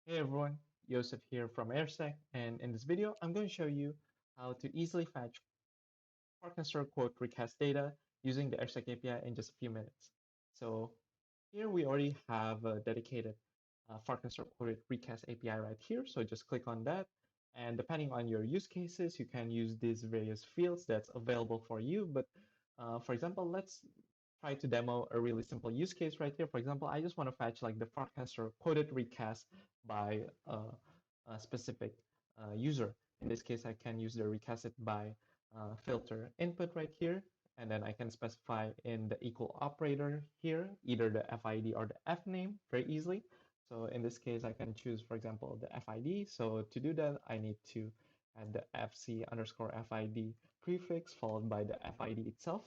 Hey everyone, Joseph here from Airstack, and in this video, I'm going to show you how to easily fetch Farcaster quote recast data using the Airstack API in just a few minutes. So here we already have a dedicated Farcaster quoted recast API right here. So just click on that, and depending on your use cases, you can use these various fields that's available for you. But for example, let's try to demo a really simple use case right here. For example, I just want to fetch like the Farcaster quoted recast by a specific user. In this case, I can use the recasted by filter input right here, and then I can specify in the equal operator here, either the FID or the F name very easily. So in this case, I can choose, for example, the FID. So to do that, I need to add the FC underscore FID prefix followed by the FID itself.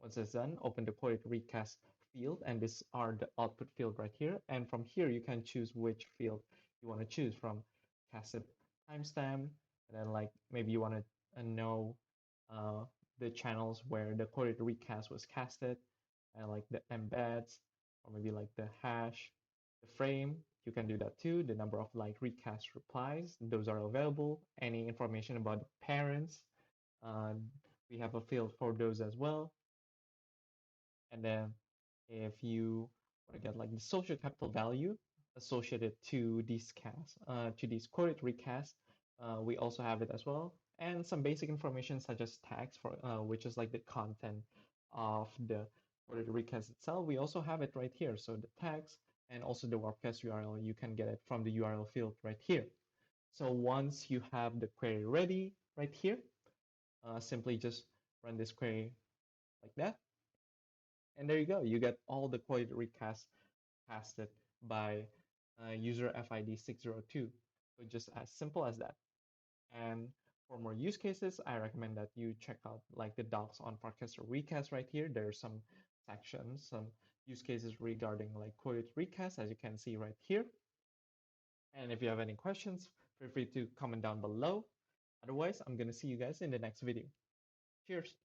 Once it's done, open the quoted recast field, and these are the output field right here. And from here, you can choose which field you want to choose from casted timestamp, and then like maybe you want to know the channels where the quoted recast was casted, and like the embeds, or maybe like the hash, the frame. You can do that too. The number of like recast replies, those are available. Any information about the parents, uh, we have a field for those as well. And then if you want to get like the social capital value associated to these casts, to these quoted recasts, we also have it as well. And some basic information such as tags for which is like the content of the quoted recast itself. We also have it right here. So the tags and also the Warpcast URL, you can get it from the URL field right here. So once you have the query ready right here, simply just run this query like that. And there you go. You get all the quoted recast casted by user FID 602. So just as simple as that. And for more use cases, I recommend that you check out like the docs on Farcaster Recast right here. There are some sections, some use cases regarding like quoted recast, as you can see right here. And if you have any questions, feel free to comment down below. Otherwise, I'm going to see you guys in the next video. Cheers.